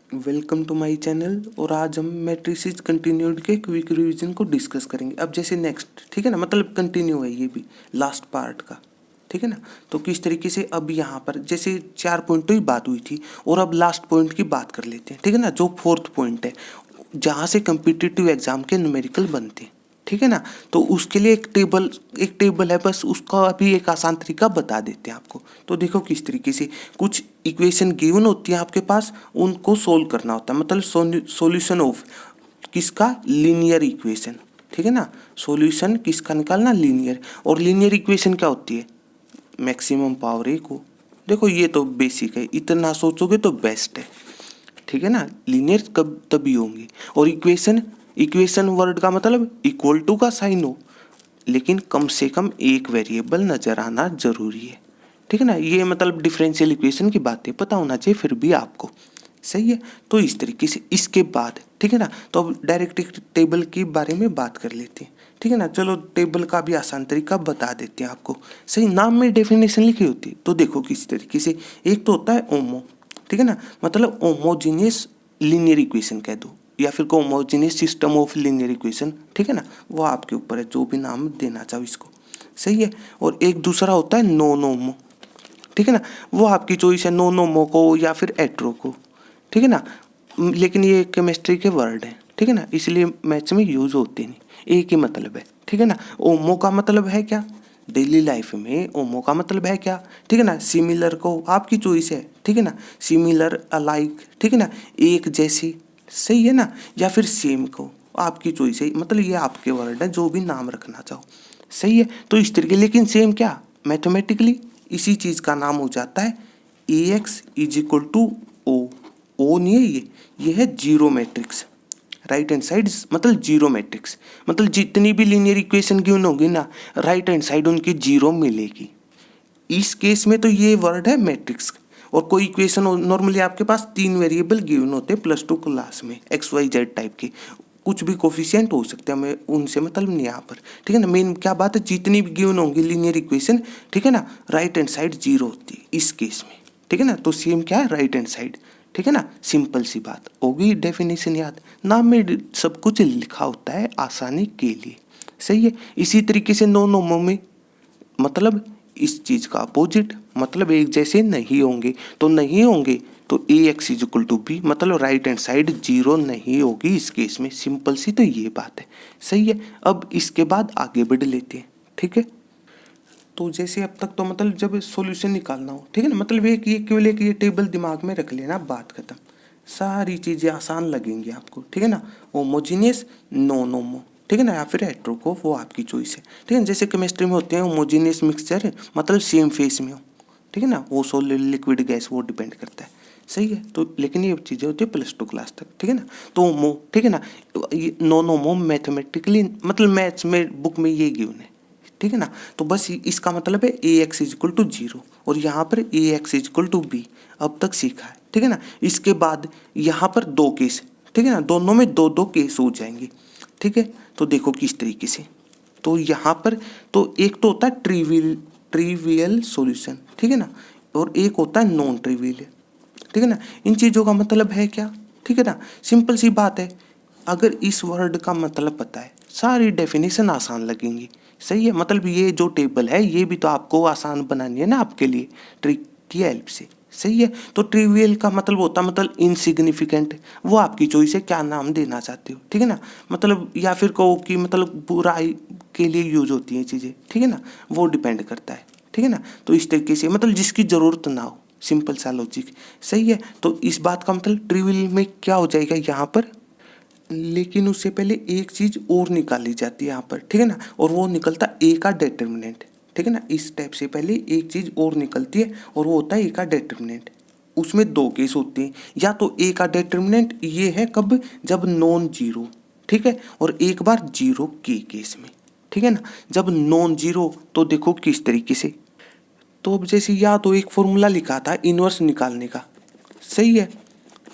Welcome to my channel. और आज हम मैट्रिसेस कंटिन्यूड के क्विक रिवीजन को डिस्कस करेंगे। अब जैसे नेक्स्ट, ठीक है ना, मतलब कंटिन्यू है ये भी लास्ट पार्ट का, ठीक है ना। तो किस तरीके से अब यहाँ पर जैसे 4 पॉइंटों की बात हुई थी और अब लास्ट पॉइंट की बात कर लेते हैं, ठीक है ना, जो 4th पॉइंट है जहाँ से कम्पिटिटिव एग्जाम के न्यूमेरिकल बनते हैं, ठीक है ना। तो उसके लिए एक टेबल है, बस उसका अभी एक आसान तरीका बता देते हैं आपको। तो देखो किस तरीके से कुछ इक्वेशन गिवन होती है आपके पास, उनको सोल्व करना होता है, मतलब सॉल्यूशन ऑफ किसका, लीनियर इक्वेशन, ठीक है ना। सॉल्यूशन किसका निकालना, लीनियर। और लीनियर इक्वेशन क्या होती है, मैक्सिमम पावर ए को। देखो ये तो बेसिक है, इतना सोचोगे तो बेस्ट है, ठीक है ना। लीनियर कब तभी होंगी। और इक्वेशन वर्ड का मतलब इक्वल टू का साइन हो, लेकिन कम से कम एक वेरिएबल नजर आना जरूरी है, ठीक है ना। ये मतलब डिफरेंशियल इक्वेशन की बातें पता होना चाहिए फिर भी आपको, सही है। तो इस तरीके से इसके बाद, ठीक है ना, तो अब डायरेक्ट टेबल के बारे में बात कर लेते हैं, ठीक है ना। चलो टेबल का भी आसान तरीका बता देते हैं आपको। सही, नाम में डेफिनेशन लिखी होती है। तो देखो किस तरीके से, एक तो होता है ओमो, ठीक है ना, मतलब होमोजीनियस लीनियर इक्वेशन कह दो, या फिर homogeneous system of linear equation, ठीक है ना, वो आपके ऊपर है, जो भी नाम देना चाहो इसको, सही है। और एक दूसरा होता है नॉन होमो, ठीक है ना, वो आपकी चॉइस है, नॉन होमो को या फिर एट्रो को, ठीक है ना। लेकिन ये केमिस्ट्री के वर्ड हैं, ठीक है ना, इसलिए मैथ्स में यूज होते नहीं, एक ही मतलब है, ठीक है ना। ओमो का मतलब है क्या, डेली लाइफ में ओमो का मतलब है क्या, ठीक है ना। सिमिलर को आपकी चॉइस है, ठीक है ना, सिमिलर, अलाइक, ठीक है ना, एक जैसी, सही है ना, या फिर सेम को आपकी चॉइस है, मतलब ये आपके वर्ड है, जो भी नाम रखना चाहो, सही है। तो इस तरीके, लेकिन सेम क्या, मैथमेटिकली इसी चीज का नाम हो जाता है A X is equal to O नहीं है ये है zero matrix. Right hand side मतलब जीरो मैट्रिक्स, मतलब जितनी भी लीनियर इक्वेशन गिवन होगी ना, राइट हैंड साइड उनकी जीरो मिलेगी। इस केस में तो ये वर्ड है मैट्रिक्स। और कोई इक्वेशन नॉर्मली आपके पास 3 वेरिएबल गिवन होते हैं +2 क्लास में, एक्स वाई जेड टाइप के, कुछ भी कोफिशिएंट हो सकते हैं, हमें उनसे मतलब नहीं यहाँ पर, ठीक है ना। मेन क्या बात है, जितनी भी गिवन होंगी लीनियर इक्वेशन, ठीक है ना, राइट हैंड साइड जीरो होती है इस केस में, ठीक है ना। तो सेम क्या है, राइट हैंड साइड, ठीक है ना। सिंपल सी बात होगी, डेफिनेशन याद, नाम में सब कुछ लिखा होता है आसानी के लिए, सही है। इसी तरीके से नो नोमो में मतलब इस चीज का अपोजिट, मतलब एक जैसे नहीं होंगे, तो नहीं होंगे तो A X is equal to B, मतलब राइट हैंड साइड जीरो नहीं होगी इस केस में। सिंपल सी तो ये बात है, सही है। अब इसके बाद आगे बढ़ लेते हैं, ठीक है। तो जैसे अब तक तो मतलब जब सॉल्यूशन निकालना हो, ठीक है ना, मतलब एक ये केवल एक ये टेबल दिमाग में रख लेना, बात खत्म, सारी चीज़ें आसान लगेंगी आपको, ठीक है ना। होमोजीनियस, नॉन होमो, ठीक है ना, या फिर हेट्रो को, वो आपकी चॉइस है, ठीक है। जैसे केमिस्ट्री में होते हैं होमोजीनियस मिक्सचर, मतलब सेम फेस में हो, ठीक है ना, वो सॉलिड लिक्विड गैस, वो डिपेंड करता है, सही है। तो लेकिन ये चीज़ें होती है +2 क्लास तक, ठीक है ना। तो होमो, ठीक है ना, ये नॉन होमो मैथमेटिकली मतलब मैथ्स में बुक में ये गिवन है, ठीक है ना। तो बस इसका मतलब है A X is equal to zero, और यहाँ पर A X is equal to B, अब तक सीखा है, ठीक है ना। इसके बाद यहाँ पर 2 केस, ठीक है ना, दोनों में 2-2 केस हो जाएंगे, ठीक है। तो देखो किस तरीके से, तो यहाँ पर तो एक तो होता है ट्रिवियल सॉल्यूशन, ठीक है ना, और एक होता है नॉन ट्रिवियल, ठीक है ना। इन चीज़ों का मतलब है क्या, ठीक है ना, सिंपल सी बात है, अगर इस वर्ड का मतलब पता है सारी डेफिनेशन आसान लगेंगी, सही है। मतलब ये जो टेबल है ये भी तो आपको आसान बनानी है ना आपके लिए, ट्रिक की हेल्प से, सही है। तो ट्रिवियल का मतलब होता है मतलब इनसिग्निफिकेंट, वो आपकी चॉइस है क्या नाम देना चाहते हो, ठीक है ना। मतलब या फिर कहो कि मतलब बुराई के लिए यूज होती हैं चीज़ें, ठीक है ना, वो डिपेंड करता है, ठीक है ना। तो इस तरीके से मतलब जिसकी ज़रूरत ना हो, सिंपल सा लॉजिक, सही है। तो इस बात का मतलब ट्रिवियल में क्या हो जाएगा यहाँ पर, लेकिन उससे पहले एक चीज और निकाली जाती है यहाँ पर, ठीक है ना, और वो निकलता ए का डिटर्मिनेंट, ठीक है ना। इस स्टेप से पहले एक चीज और निकलती है और वो होता है ए का डिटर्मिनेंट। उसमें 2 केस होते हैं, या तो ए का डिटर्मिनेंट ये है कब, जब नॉन जीरो, ठीक है, और एक बार जीरो के केस में, ठीक है ना। जब नॉन जीरो तो देखो किस तरीके से, तो अब जैसे या तो एक फॉर्मूला लिखा था इनवर्स निकालने का, सही है,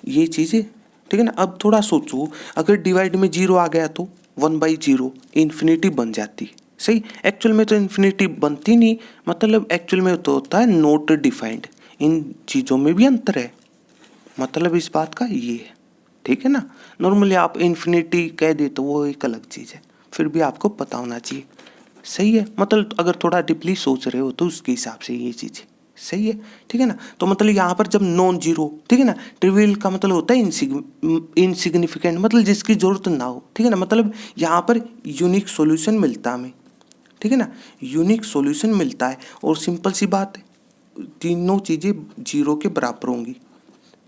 ये चीज़ें, ठीक है ना। अब थोड़ा सोचो, अगर डिवाइड में जीरो आ गया तो 1/0 इन्फिनिटी बन जाती, सही। एक्चुअल में तो इन्फिनिटी बनती नहीं, मतलब एक्चुअल में तो होता है नॉट डिफाइंड, इन चीज़ों में भी अंतर है, मतलब इस बात का ये है, ठीक है ना। नॉर्मली आप इन्फिनिटी कह दे तो वो एक अलग चीज़ है, फिर भी आपको पता होना चाहिए। सही है, मतलब अगर थोड़ा डीपली सोच रहे हो तो उसके हिसाब से ये चीज़ सही है, ठीक है ना। तो मतलब यहाँ पर जब नॉन जीरो, ठीक है ना, ट्रिवियल का मतलब होता है इनसिग्निफिकेंट, मतलब जिसकी जरूरत ना हो, ठीक है ना। मतलब यहाँ पर यूनिक सॉल्यूशन मिलता है हमें, ठीक है ना, यूनिक सॉल्यूशन मिलता है। और सिंपल सी बात है, तीनों चीज़ें जीरो के बराबर होंगी,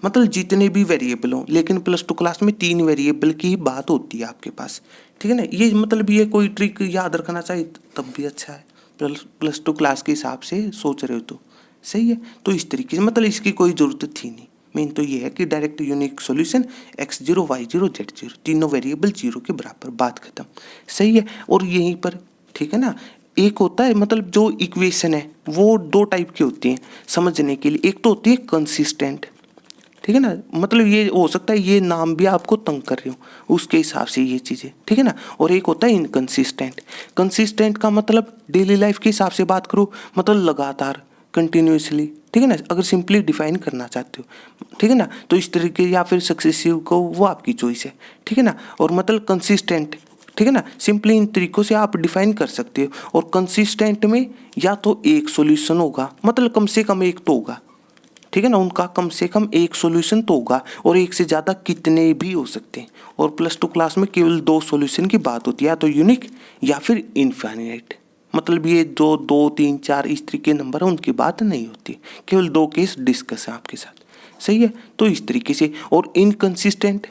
मतलब जितने भी वेरिएबल हों। लेकिन +2 क्लास में 3 वेरिएबल की ही बात होती है आपके पास, ठीक है ना। ये मतलब ये कोई ट्रिक याद रखना चाहिए तब भी अच्छा है, +2 क्लास के हिसाब से सोच रहे हो तो सही है। तो इस तरीके से मतलब इसकी कोई ज़रूरत थी नहीं। मेन तो ये है कि direct unique solution x0 y0 z0 तीनों वेरिएबल जीरो के बराबर, बात खत्म। सही है। और यहीं पर, ठीक है ना, एक होता है मतलब जो इक्वेशन है वो दो टाइप की होती हैं समझने के लिए। एक तो होती है कंसिस्टेंट, ठीक है ना, मतलब ये हो सकता है ये नाम भी आपको तंग कर रहे हो उसके हिसाब से ये चीज़ें, ठीक है ना। और एक होता है इनकंसिस्टेंट। कंसिस्टेंट का मतलब डेली लाइफ के हिसाब से बात करो, मतलब लगातार, कंटिन्यूसली, ठीक है ना, अगर सिंपली डिफाइन करना चाहते हो, ठीक है ना, तो इस तरीके या फिर सक्सेसिव को, वो आपकी चॉइस है, ठीक है ना। और मतलब कंसिस्टेंट, ठीक है ना, सिंपली इन तरीकों से आप डिफाइन कर सकते हो। और कंसिस्टेंट में या तो एक सॉल्यूशन होगा, मतलब कम से कम एक तो होगा, ठीक है ना, उनका कम से कम एक सॉल्यूशन तो होगा, और एक से ज़्यादा कितने भी हो सकते हैं। और +2 क्लास में केवल 2 सॉल्यूशन की बात होती है, या तो यूनिक या फिर इनफाइनाइट। मतलब ये जो 2 3 4 इस तरीके नंबर है उनकी बात नहीं होती, केवल 2 केस डिस्कस है आपके साथ, सही है। तो इस तरीके से। और इनकंसिस्टेंट,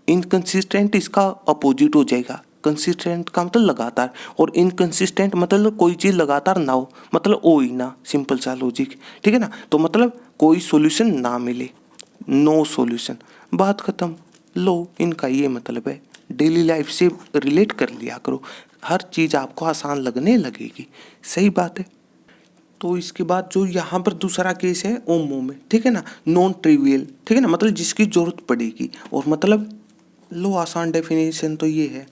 इनकंसिस्टेंट इसका अपोजिट हो जाएगा। कंसिस्टेंट का मतलब लगातार, और इनकंसिस्टेंट मतलब कोई चीज़ लगातार ना हो, मतलब हो ही ना, सिंपल सा लॉजिक, ठीक है ना। तो मतलब कोई सॉल्यूशन ना मिले, नो सॉल्यूशन, बात खत्म। लो, इनका ये मतलब है। डेली लाइफ से रिलेट कर लिया करो, हर चीज़ आपको आसान लगने लगेगी, सही बात है। तो इसके बाद जो यहाँ पर दूसरा केस है ओमो में, ठीक है ना, नॉन ट्रिवियल, ठीक है ना, मतलब जिसकी जरूरत पड़ेगी। और मतलब लो, आसान डेफिनेशन तो ये है,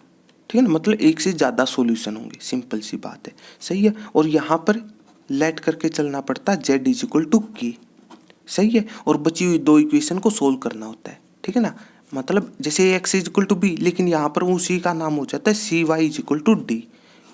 ठीक है ना, मतलब एक से ज़्यादा सॉल्यूशन होंगे, सिंपल सी बात है, सही है। और यहाँ पर लेट करके चलना पड़ता है z=k, सही है। और बची हुई दो इक्वेशन को सोल्व करना होता है, ठीक है ना। मतलब जैसे x=b, लेकिन यहाँ पर उसी का नाम हो जाता है cy=d।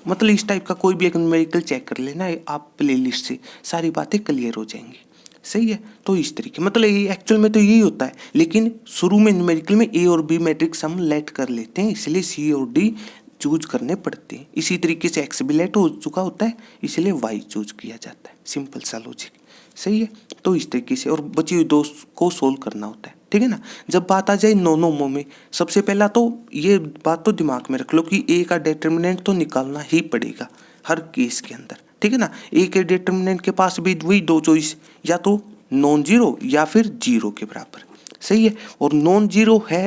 मतलब इस टाइप का कोई भी एक न्यूमेरिकल चेक कर लेना आप प्लेलिस्ट से, सारी बातें क्लियर हो जाएंगी, सही है। तो इस तरीके, मतलब ये एक्चुअल में तो यही होता है, लेकिन शुरू में न्यूमेरिकल में ए और बी मैट्रिक्स हम लेट कर लेते हैं, इसलिए सी और डी चूज करने पड़ते हैं। इसी तरीके से एक्स भी लेट हो चुका होता है, इसलिए वाई चूज किया जाता है, सिंपल सा लॉजिक, सही है। तो इस तरीके से, और बची हुई दो को सोल्व करना होता है, ठीक है ना। जब बात आ जाए नोनोमो में, सबसे पहला तो ये बात तो दिमाग में रख लो कि ए का डिटर्मिनेंट तो निकालना ही पड़ेगा हर केस के अंदर, ठीक है ना। ए के डिटर्मिनेंट के पास भी वही दो चॉइस, या तो नॉन जीरो या फिर जीरो के बराबर, सही है। और नॉन जीरो है,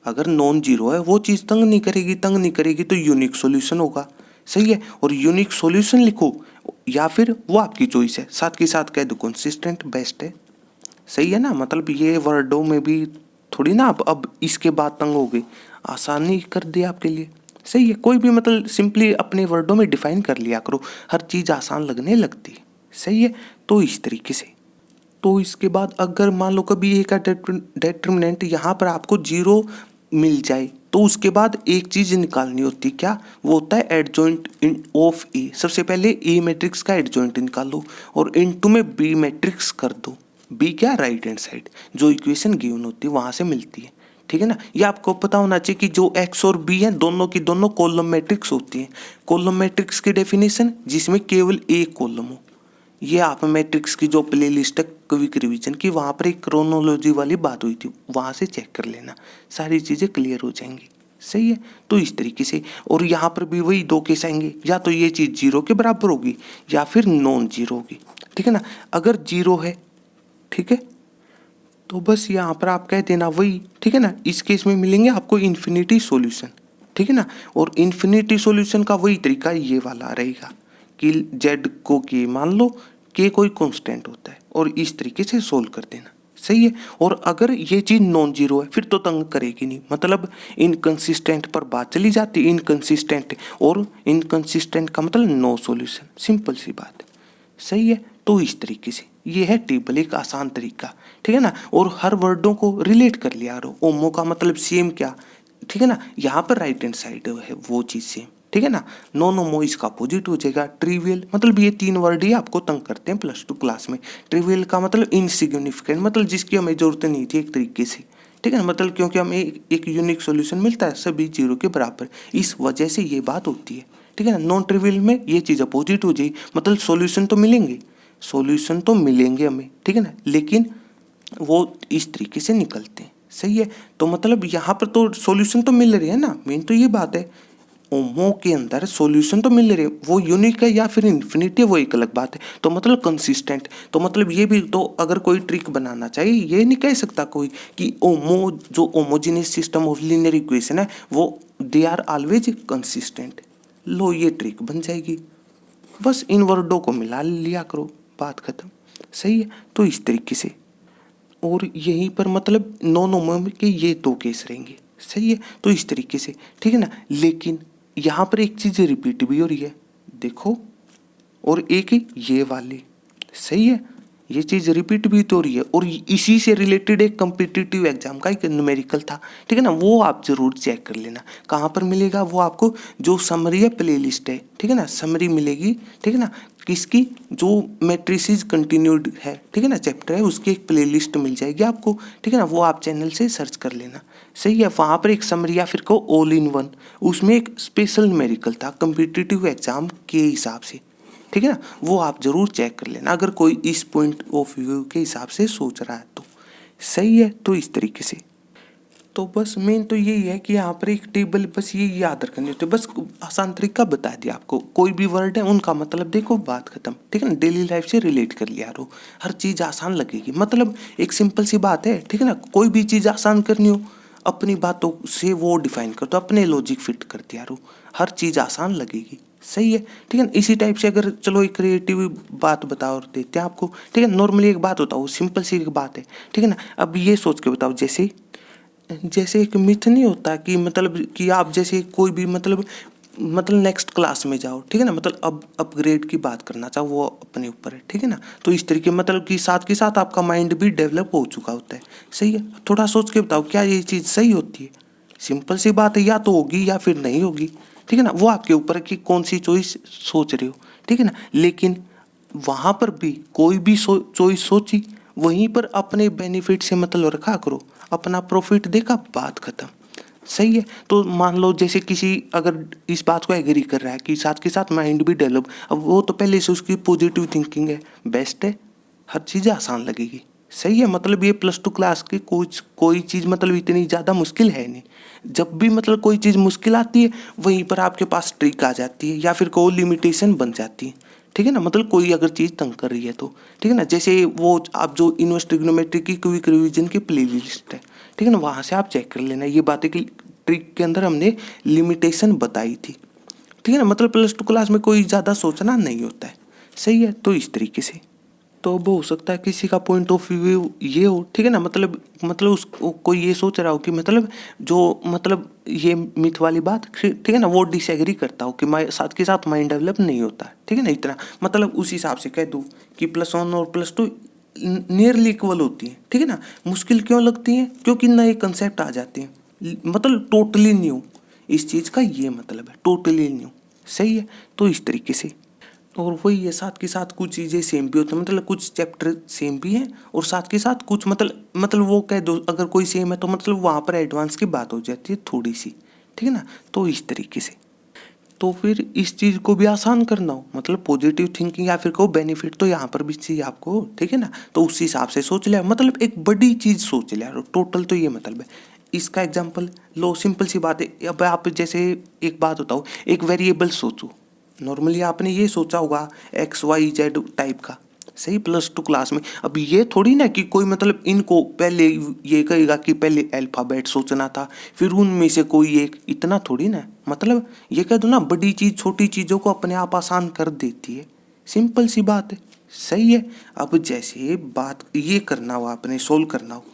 अगर नॉन जीरो है, वो चीज़ तंग नहीं करेगी तो यूनिक सॉल्यूशन होगा, सही है। और यूनिक सॉल्यूशन लिखो, या फिर वो आपकी चॉइस है, साथ के साथ कह दो कंसिस्टेंट बेस्ट है, सही है ना। मतलब ये वर्डों में भी थोड़ी ना अब इसके बाद तंग हो गई, आसानी कर दिया आपके लिए, सही है। कोई भी मतलब सिंपली अपने वर्डों में डिफाइन कर लिया करो, हर चीज़ आसान लगने लगती है, सही है। तो इस तरीके से। तो इसके बाद अगर मान लो कभी ए का डिटर्मिनेंट यहाँ पर आपको जीरो मिल जाए, तो उसके बाद एक चीज़ निकालनी होती है, क्या, वो होता है एडजॉइंट ऑफ ए। सबसे पहले ए मैट्रिक्स का एडजॉइंट निकालो, और इनटू में बी मैट्रिक्स कर दो। बी क्या, राइट हैंड साइड, जो इक्वेशन गिवन होती है वहाँ से मिलती है, ठीक है ना। ये आपको पता होना चाहिए कि जो एक्स और बी है दोनों की दोनों कॉलम मैट्रिक्स होती हैं। कॉलम मैट्रिक्स की डेफिनेशन, जिसमें केवल एक कॉलम हो। ये आप मैट्रिक्स की जो प्लेलिस्ट है क्विक रिवीजन की, वहाँ पर एक क्रोनोलॉजी वाली बात हुई थी, वहाँ से चेक कर लेना, सारी चीज़ें क्लियर हो जाएंगी, सही है। तो इस तरीके से। और यहाँ पर भी वही दो केस आएंगे, या तो ये चीज़ जीरो के बराबर होगी या फिर नॉन जीरो होगी, ठीक है ना। अगर जीरो है, ठीक है, तो बस यहाँ पर आप कह देना वही, ठीक है ना। इस केस में मिलेंगे आपको इन्फिनिटी सॉल्यूशन, ठीक है ना। और इन्फिनिटी सॉल्यूशन का वही तरीका ये वाला रहेगा कि जेड को के मान लो, के कोई कांस्टेंट होता है, और इस तरीके से सोल्व कर देना, सही है। और अगर ये चीज़ नॉन जीरो है फिर तो तंग करेगी नहीं, मतलब इनकंसिस्टेंट पर बात चली जाती, इनकंसिस्टेंट, और इनकंसिस्टेंट का मतलब नो सॉल्यूशन, सिंपल सी बात है, सही है। तो इस तरीके से ये है टेबल, एक आसान तरीका, ठीक है ना। और हर वर्डों को रिलेट कर लिया करो। ओमो का मतलब सेम क्या, ठीक है ना, यहाँ पर राइट हैंड साइड है वो चीज़ सेम, ठीक है ना। नॉन ओमो इसका अपोजिट हो जाएगा। ट्रिवियल मतलब ये 3 वर्ड ही आपको तंग करते हैं +2 क्लास में। ट्रिवियल का मतलब इनसिग्निफिकेंट, मतलब जिसकी हमें जरूरत नहीं थी एक तरीके से, ठीक है ना, मतलब क्योंकि हमें एक यूनिक सॉल्यूशन मिलता है सभी 0 के बराबर, इस वजह से ये बात होती है, ठीक है ना। नॉन ट्रिवियल में ये चीज़ अपोजिट हो जाएगी, मतलब सॉल्यूशन तो मिलेंगे, सॉल्यूशन तो मिलेंगे हमें, ठीक है ना, लेकिन वो इस तरीके से निकलते हैं, सही है। तो मतलब यहाँ पर तो सॉल्यूशन तो मिल रही है ना, मेन तो ये बात है। ओमो के अंदर सॉल्यूशन तो मिल रहे, वो यूनिक है या फिर इन्फिनिटी है वो एक अलग बात है। तो मतलब कंसिस्टेंट, तो मतलब ये भी तो अगर कोई ट्रिक बनाना चाहिए, ये नहीं कह सकता कोई कि ओमो जो homogeneous system of linear equation है वो दे आर ऑलवेज कंसिस्टेंट। लो ये ट्रिक बन जाएगी, बस इन वर्डों को मिला लिया करो, बात खत्म, सही है। तो इस तरीके से, और यहीं पर मतलब नॉन ओमो के ये 2 केस रहेंगे, सही है। तो इस तरीके से, ठीक है ना। लेकिन यहाँ पर एक चीज़ रिपीट भी हो रही है, देखो, और एक ये वाली, सही है, ये चीज़ रिपीट भी तो हो रही है। और इसी से रिलेटेड एक कम्पिटिटिव एग्जाम का एक न्यूमेरिकल था, ठीक है ना, वो आप जरूर चेक कर लेना। कहाँ पर मिलेगा वो आपको, जो समरी है प्ले लिस्ट है, ठीक है ना, समरी मिलेगी, ठीक है ना, किसकी, जो मैट्रिसेस कंटिन्यूड है, ठीक है ना, चैप्टर है, उसकी एक प्ले लिस्ट मिल जाएगी आपको, ठीक है ना, वो आप चैनल से सर्च कर लेना, सही है। वहाँ पर एक समरी या फिर को ऑल इन वन, उसमें एक स्पेशल न्यूमेरिकल था कम्पिटिटिव एग्जाम के हिसाब से, ठीक है ना, वो आप जरूर चेक कर लेना अगर कोई इस पॉइंट ऑफ व्यू के हिसाब से सोच रहा है तो, सही है। तो इस तरीके से, तो बस मेन तो यही है कि यहाँ पर एक टेबल, बस ये याद रखनी होती है, बस आसान तरीका बता दिया आपको। कोई भी वर्ड है उनका मतलब देखो, बात खत्म, ठीक है ना, डेली लाइफ से रिलेट कर लिया रो, हर चीज़ आसान लगेगी। मतलब एक सिंपल सी बात है, ठीक है ना, कोई भी चीज़ आसान करनी हो अपनी बातों से वो डिफाइन कर दो, अपने लॉजिक फिट कर दिया रो, हर चीज़ आसान लगेगी, सही है, ठीक है ना। इसी टाइप से अगर चलो एक क्रिएटिव बात बताओ और देते हैं आपको, ठीक है, नॉर्मली एक बात बताओ, सिंपल सी एक बात है, ठीक है ना। अब ये सोच के बताओ, जैसे जैसे एक मिथ नहीं होता कि मतलब कि आप जैसे कोई भी मतलब नेक्स्ट क्लास में जाओ, ठीक है ना, मतलब अब अपग्रेड की बात करना चाहो वो अपने ऊपर है, ठीक है ना। तो इस तरीके मतलब कि साथ के साथ आपका माइंड भी डेवलप हो चुका होता है, सही है। थोड़ा सोच के बताओ क्या ये चीज़ सही होती है, सिंपल सी बात है, या तो होगी या फिर नहीं होगी, ठीक है ना, वो आपके ऊपर है कि कौन सी चॉइस सोच रहे हो, ठीक है ना। लेकिन वहाँ पर भी कोई भी चॉइस सोची, वहीं पर अपने बेनिफिट से मतलब रखा करो, अपना प्रॉफिट देखा, बात खत्म, सही है। तो मान लो जैसे किसी अगर इस बात को एग्री कर रहा है कि साथ के साथ माइंड भी डेवलप, अब वो तो पहले से उसकी पॉजिटिव थिंकिंग है, बेस्ट है, हर चीज़ आसान लगेगी, सही है। मतलब ये +2 क्लास की कोई चीज़ मतलब इतनी ज़्यादा मुश्किल है नहीं। जब भी मतलब कोई चीज़ मुश्किल आती है वहीं पर आपके पास ट्रिक आ जाती है या फिर कोई लिमिटेशन बन जाती है, ठीक है ना। मतलब कोई अगर चीज़ तंग कर रही है तो, ठीक है ना, जैसे वो आप जो इनवर्स ट्रिग्नोमेट्री की क्विक रिवीजन की प्ले लिस्ट है, ठीक है ना, वहाँ से आप चेक कर लेना ये बातें कि ट्रिक के अंदर हमने लिमिटेशन बताई थी, ठीक है ना। मतलब +2 क्लास में कोई ज़्यादा सोचना नहीं होता है, सही है। तो इस तरीके से, तो अब हो सकता है किसी का पॉइंट ऑफ व्यू ये हो, ठीक है ना, मतलब उसको कोई ये सोच रहा हो कि मतलब जो मतलब ये मिथ वाली बात, ठीक है ना, वो डिसएग्री करता हो कि साथ के साथ माइंड डेवलप नहीं होता, ठीक है ना, इतना मतलब उस हिसाब से कह दूँ कि +1 और +2 नियरली इक्वल होती हैं, ठीक है ना। मुश्किल क्यों लगती हैं, क्योंकि नए कंसेप्ट आ जाते हैं, मतलब टोटली न्यू, इस चीज़ का ये मतलब है टोटली न्यू, सही है। तो इस तरीके से, और वही है, साथ के साथ कुछ चीज़ें सेम भी होती हैं, मतलब कुछ चैप्टर सेम भी हैं और साथ के साथ कुछ मतलब वो कह दो अगर कोई सेम है तो मतलब वहाँ पर एडवांस की बात हो जाती है थोड़ी सी, ठीक है ना। तो इस तरीके से, तो फिर इस चीज़ को भी आसान करना हो मतलब पॉजिटिव थिंकिंग या फिर को बेनिफिट तो यहाँ पर भी चाहिए आपको, ठीक है ना। तो उस हिसाब से सोच लिया, मतलब एक बड़ी चीज़ सोच लिया टोटल, तो ये मतलब है। इसका एग्जाम्पल लो, सिंपल सी बात है। अब आप जैसे एक बात बताओ, एक वेरिएबल सोचो, नॉर्मली आपने ये सोचा होगा XYZ टाइप का, सही, +2 क्लास में। अब ये थोड़ी ना कि कोई मतलब इनको पहले ये कहेगा कि पहले अल्फ़ाबेट सोचना था फिर उनमें से कोई एक, इतना थोड़ी ना, मतलब ये कह दो ना, बड़ी चीज़ छोटी चीज़ों को अपने आप आसान कर देती है, सिंपल सी बात है, सही है। अब जैसे बात ये करना हो, आपने सोल्व करना हो,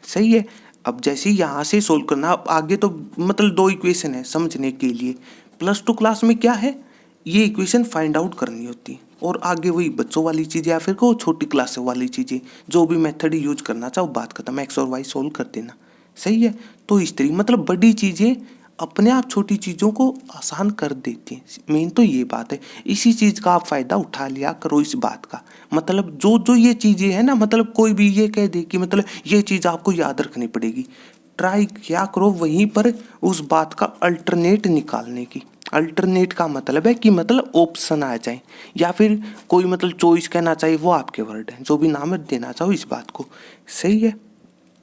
सही है। अब जैसे यहाँ से सोल्व करना, अब आगे तो मतलब 2 इक्वेशन है समझने के लिए, +2 क्लास में क्या है, ये इक्वेशन फाइंड आउट करनी होती है, और आगे वही बच्चों वाली चीज़ें या फिर को छोटी क्लास वाली चीज़ें, जो भी मेथड यूज करना चाहो, बात खत्म, एक्स और वाई सोल्व कर देना। सही है। तो इस तरीके मतलब बड़ी चीज़ें अपने आप छोटी चीज़ों को आसान कर देती हैं। मेन तो ये बात है, इसी चीज़ का आप फ़ायदा उठा लिया करो इस बात का। मतलब जो जो ये चीज़ें हैं ना, मतलब कोई भी ये कह दे कि मतलब ये चीज़ आपको याद रखनी पड़ेगी, ट्राई क्या करो वहीं पर उस बात का अल्टरनेट निकालने की। अल्टरनेट का मतलब है कि मतलब ऑप्शन आ जाए, या फिर कोई मतलब चॉइस कहना चाहिए, वो आपके वर्ड हैं, जो भी नाम देना चाहो इस बात को। सही है।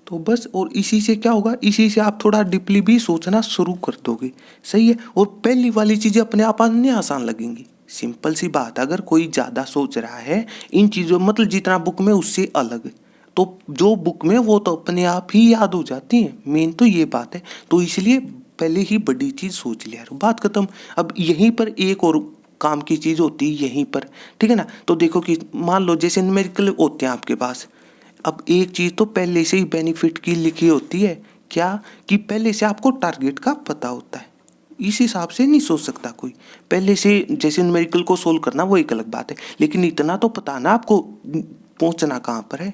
तो बस, और इसी से क्या होगा, इसी से आप थोड़ा डीपली भी सोचना शुरू कर दोगे। सही है। और पहली वाली चीज़ें अपने आप आने आसान लगेंगी। सिंपल सी बात, अगर कोई ज़्यादा सोच रहा है इन चीज़ों मतलब जितना बुक में उससे अलग, तो जो बुक में वो तो अपने आप ही याद हो जाती हैं। मेन तो ये बात है। तो इसलिए पहले ही बड़ी चीज़ सोच लिया, बात खत्म। अब यहीं पर एक और काम की चीज़ होती है यहीं पर, ठीक है ना। तो देखो कि मान लो जैसे न्यूमेरिकल होते हैं आपके पास, अब एक चीज़ तो पहले से ही बेनिफिट की लिखी होती है, क्या कि पहले से आपको टारगेट का पता होता है। इस हिसाब से नहीं सोच सकता कोई पहले से। जैसे न्यूमेरिकल को सोल्व करना वो एक अलग बात है, लेकिन इतना तो पता ना आपको पहुंचना कहाँ पर है।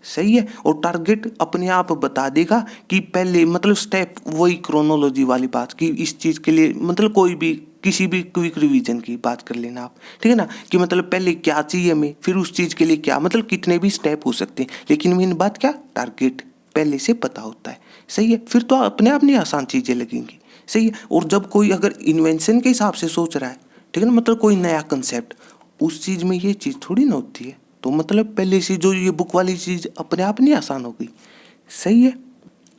सही है। और टारगेट अपने आप बता देगा कि पहले मतलब स्टेप, वही क्रोनोलॉजी वाली बात कि इस चीज़ के लिए मतलब कोई भी किसी भी क्विक रिवीजन की बात कर लेना आप, ठीक है ना, कि मतलब पहले क्या चाहिए हमें, फिर उस चीज़ के लिए क्या, मतलब कितने भी स्टेप हो सकते हैं, लेकिन मेन बात क्या, टारगेट पहले से पता होता है। सही है। फिर तो अपने आप नहीं आसान चीज़ें लगेंगी। सही है। और जब कोई अगर इन्वेंशन के हिसाब से सोच रहा है, ठीक है ना, मतलब कोई नया कंसेप्ट, उस चीज़ में ये चीज़ थोड़ी ना होती है। तो मतलब पहले से जो ये बुक वाली चीज़ अपने आप नहीं आसान हो गई। सही है।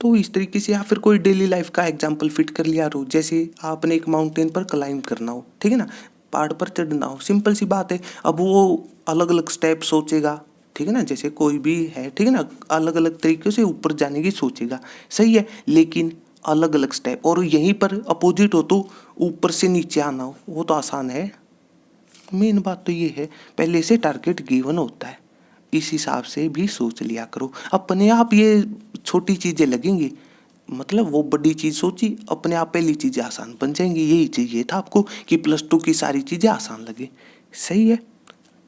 तो इस तरीके से, या फिर कोई डेली लाइफ का एग्जांपल फिट कर लिया रो, जैसे आपने एक माउंटेन पर क्लाइंब करना हो, ठीक है ना, पहाड़ पर चढ़ना हो, सिंपल सी बात है। अब वो अलग अलग स्टेप सोचेगा, ठीक है ना, जैसे कोई भी है, ठीक है ना, अलग अलग तरीके से ऊपर जाने की सोचेगा। सही है। लेकिन अलग अलग स्टेप, और यहीं पर अपोजिट हो तो ऊपर से नीचे आना हो, वो तो आसान है। मेन बात तो ये है, पहले से टारगेट गिवन होता है, इस हिसाब से भी सोच लिया करो। अपने आप ये छोटी चीज़ें लगेंगी, मतलब वो बड़ी चीज़ सोची, अपने आप पहली चीज़ें आसान बन जाएंगी। यही चाहिए था आपको कि +2 की सारी चीज़ें आसान लगे। सही है।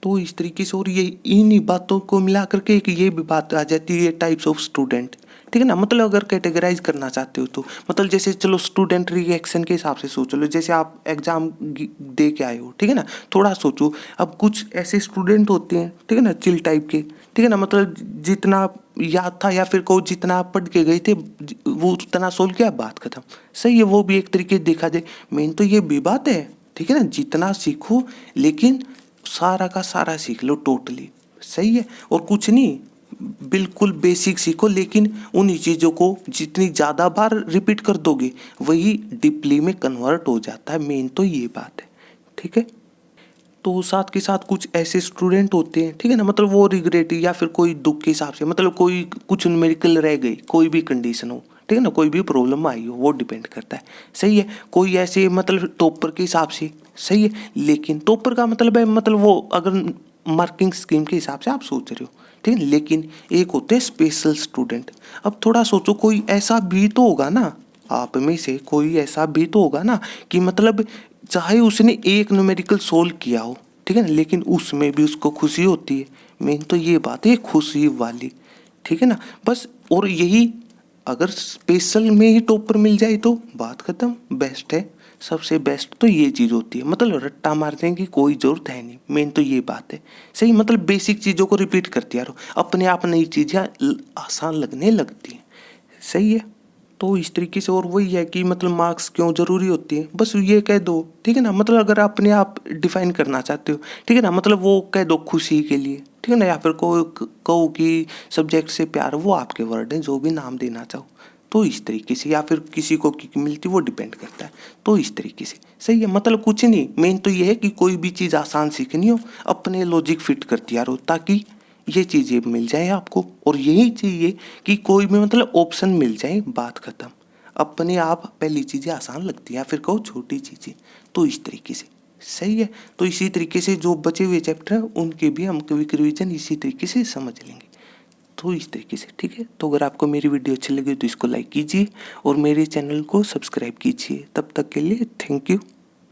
तो इस तरीके से, और ये इन्हीं बातों को मिला करके एक ये भी बात आ जाती है, टाइप्स ऑफ स्टूडेंट, ठीक है ना। मतलब अगर कैटेगराइज करना चाहते हो तो मतलब जैसे चलो स्टूडेंट रिएक्शन के हिसाब से सोच लो, जैसे आप एग्जाम दे के आए हो, ठीक है ना, थोड़ा सोचो। अब कुछ ऐसे स्टूडेंट होते हैं, ठीक है ना, चिल टाइप के, ठीक है ना, मतलब जितना याद था या फिर को जितना आप पढ़ के गए थे वो उतना सोल्व किया, बात खत्म। सही है। वो भी एक तरीके से देखा जाए, मेन तो ये भी बात है, ठीक है ना, जितना सीखो लेकिन सारा का सारा सीख लो टोटली। सही है। और कुछ नहीं, बिल्कुल बेसिक सीखो, लेकिन उन्हीं चीज़ों को जितनी ज़्यादा बार रिपीट कर दोगे वही डीपली में कन्वर्ट हो जाता है। मेन तो ये बात है। ठीक है। तो साथ के साथ कुछ ऐसे स्टूडेंट होते हैं, ठीक है ना, मतलब वो रिग्रेट या फिर कोई दुख के हिसाब से, मतलब कोई कुछ न्यूमेरिकल रह गई, कोई भी कंडीशन हो, ठीक है ना, कोई भी प्रॉब्लम आई हो, वो डिपेंड करता है। सही है। कोई ऐसे मतलब टॉपर के हिसाब से, सही है, लेकिन टॉपर का मतलब है मतलब वो अगर मार्किंग स्कीम के हिसाब से आप सोच रहे हो, ठीक है, लेकिन एक होते हैं स्पेशल स्टूडेंट। अब थोड़ा सोचो, कोई ऐसा भी तो होगा ना, आप में से कोई ऐसा भी तो होगा ना कि मतलब चाहे उसने एक न्यूमेरिकल सोल्व किया हो, ठीक है ना, लेकिन उसमें भी उसको खुशी होती है। मेन तो ये बात है, खुशी वाली, ठीक है ना। बस, और यही अगर स्पेशल में ही टॉपर मिल जाए तो बात खत्म, बेस्ट है। सबसे बेस्ट तो ये चीज़ होती है, मतलब रट्टा मारने की कोई ज़रूरत है नहीं। मेन तो ये बात है। सही, मतलब बेसिक चीज़ों को रिपीट करते रहो, अपने आप नई चीज़ें आसान लगने लगती हैं। सही है। तो इस तरीके से, और वही है कि मतलब मार्क्स क्यों ज़रूरी होती है, बस ये कह दो, ठीक है ना, मतलब अगर अपने आप डिफाइन करना चाहते हो, ठीक है ना, मतलब वो कह दो खुशी के लिए, ठीक है ना, या फिर कहो कि सब्जेक्ट से प्यार, वो आपके वर्ड हैं, जो भी नाम देना चाहो। तो इस तरीके से, या फिर किसी को किक मिलती, वो डिपेंड करता है। तो इस तरीके से सही है, मतलब कुछ नहीं, मेन तो ये है कि कोई भी चीज़ आसान सीखनी हो, अपने लॉजिक फिट करती यारो, ताकि ये चीज़ें मिल जाए आपको। और यही चाहिए कि कोई भी मतलब ऑप्शन मिल जाए, बात खत्म। अपने आप पहली चीज़ें आसान लगती हैं, या फिर कहो छोटी चीज़ें। तो इस तरीके से सही है। तो इसी तरीके से जो बचे हुए चैप्टर हैं उनके भी हम क्विक रिवीजन इसी तरीके से समझ लेंगे। तो इस तरीके से, ठीक है। तो अगर आपको मेरी वीडियो अच्छी लगी तो इसको लाइक कीजिए और मेरे चैनल को सब्सक्राइब कीजिए। तब तक के लिए थैंक यू।